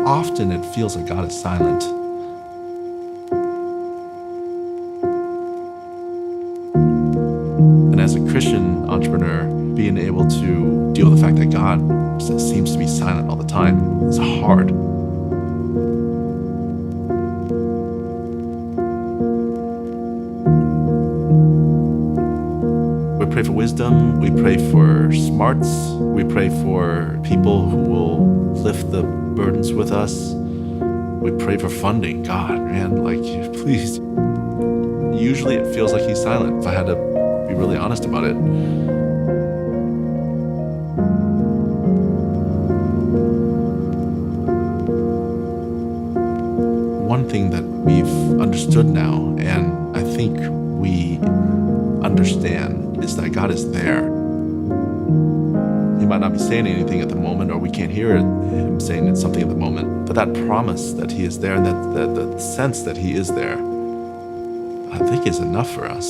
often it feels like God is silent. And as a Christian entrepreneur, being able to deal with the fact that God seems to be silent all the time is hard. We pray for wisdom, we pray for smarts, we pray for people who will lift the burdens with us. We pray for funding. God, man, like, please. Usually it feels like he's silent, if I had to be really honest about it. One thing that we've understood now, and I think we understand, is that God is there. He might not be saying anything at the moment, or we can't hear him saying something at the moment, but that promise that he is there, and that the sense that he is there, I think is enough for us.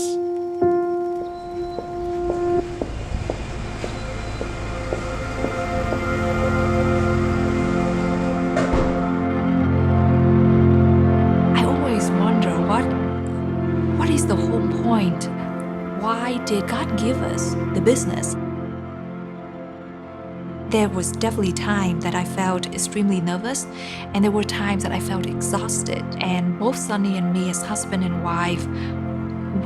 I always wonder, what is the whole point? Why did God give us the business? There was definitely time that I felt extremely nervous, and there were times that I felt exhausted. And both Sonny and me, as husband and wife,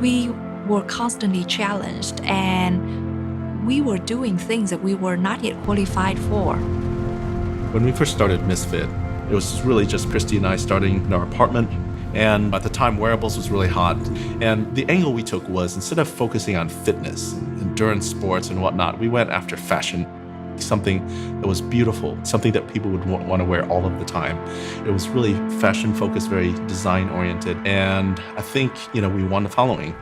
we were constantly challenged, and we were doing things that we were not yet qualified for. When we first started Misfit, it was really just Christy and I starting in our apartment. And at the time, wearables was really hot. And the angle we took was, instead of focusing on fitness, endurance sports and whatnot, we went after fashion. Something that was beautiful, something that people would want to wear all of the time. It was really fashion focused, very design oriented, and I think, we won the following.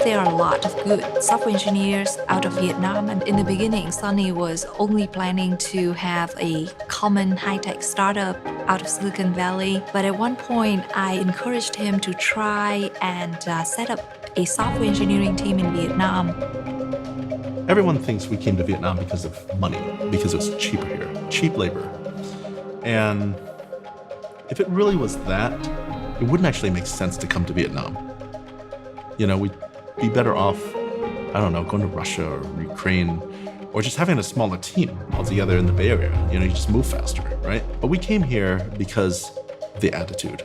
There are a lot of good software engineers out of Vietnam, and in the beginning, Sonny was only planning to have a common high-tech startup out of Silicon Valley. But at one point, I encouraged him to try and set up a software engineering team in Vietnam. Everyone thinks we came to Vietnam because of money, because it was cheaper here, cheap labor. And if it really was that, it wouldn't actually make sense to come to Vietnam. We'd be better off, I don't know, going to Russia or Ukraine, or just having a smaller team altogether in the Bay Area. You just move faster, right? But we came here because of the attitude.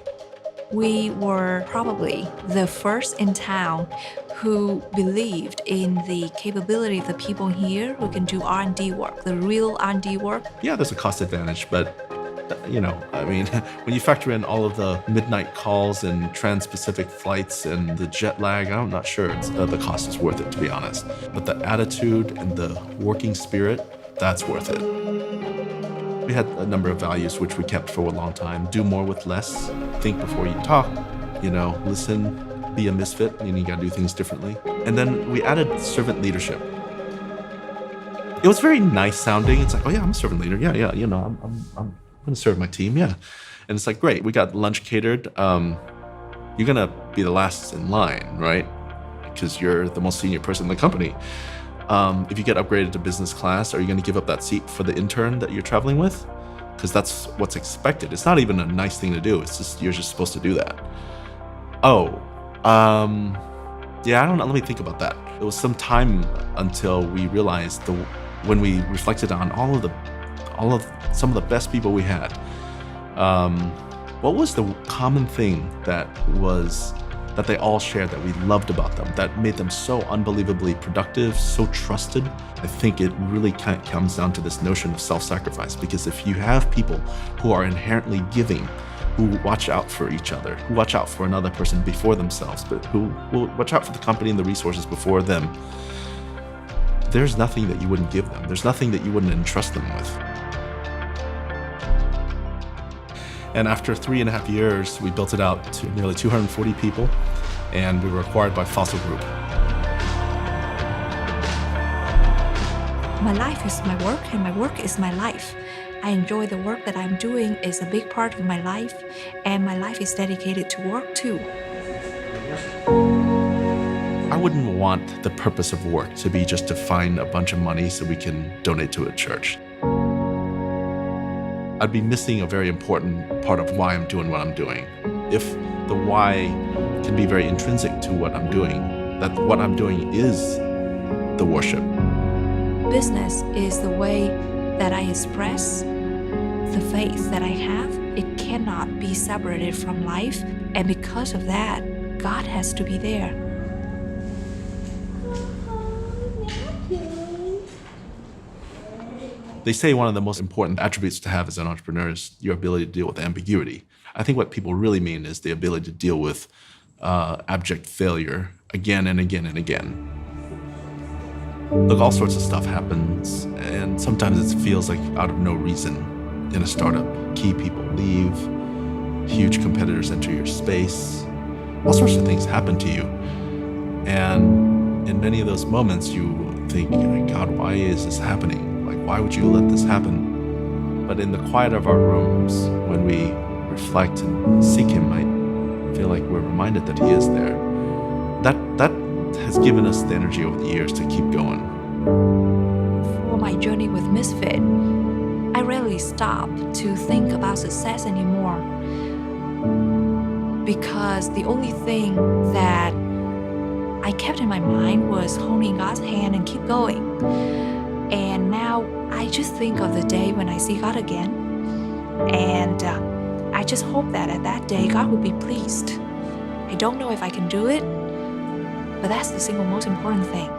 We were probably the first in town who believed in the capability of the people here who can do R&D work, the real R&D work. Yeah, there's a cost advantage, but when you factor in all of the midnight calls and trans-Pacific flights and the jet lag, I'm not sure the cost is worth it, to be honest. But the attitude and the working spirit, that's worth it. We had a number of values which we kept for a long time. Do more with less. Think before you talk. Listen. Be a misfit. You gotta do things differently. And then we added servant leadership. It was very nice sounding. It's like, oh yeah, I'm a servant leader. Yeah. I'm gonna serve my team, yeah. And it's like, great, we got lunch catered. You're gonna be the last in line, right? Because you're the most senior person in the company. If you get upgraded to business class, are you gonna give up that seat for the intern that you're traveling with? Because that's what's expected. It's not even a nice thing to do. It's just, you're just supposed to do that. Yeah, I don't know, let me think about that. It was some time until we realized when we reflected on some of the best people we had, what was the common thing that they all shared that we loved about them, that made them so unbelievably productive, so trusted? I think it really kind of comes down to this notion of self-sacrifice, because if you have people who are inherently giving, who watch out for each other, who watch out for another person before themselves, but who will watch out for the company and the resources before them, there's nothing that you wouldn't give them. There's nothing that you wouldn't entrust them with. And after 3.5 years, we built it out to nearly 240 people, and we were acquired by Fossil Group. My life is my work, and my work is my life. I enjoy the work that I'm doing. It's a big part of my life, and my life is dedicated to work too. I wouldn't want the purpose of work to be just to find a bunch of money so we can donate to a church. I'd be missing a very important part of why I'm doing what I'm doing. If the why can be very intrinsic to what I'm doing, that what I'm doing is the worship. Business is the way that I express the faith that I have. It cannot be separated from life, and because of that, God has to be there. They say one of the most important attributes to have as an entrepreneur is your ability to deal with ambiguity. I think what people really mean is the ability to deal with abject failure again and again and again. Look, all sorts of stuff happens, and sometimes it feels like out of no reason in a startup. Key people leave, huge competitors enter your space, all sorts of things happen to you. And in many of those moments, you think, God, why is this happening? Why would you let this happen? But in the quiet of our rooms, when we reflect and seek Him, I feel like we're reminded that He is there. That has given us the energy over the years to keep going. For my journey with Misfit, I rarely stop to think about success anymore, because the only thing that I kept in my mind was holding God's hand and keep going. And now I just think of the day when I see God again, and I just hope that at that day God will be pleased. I don't know if I can do it, but that's the single most important thing.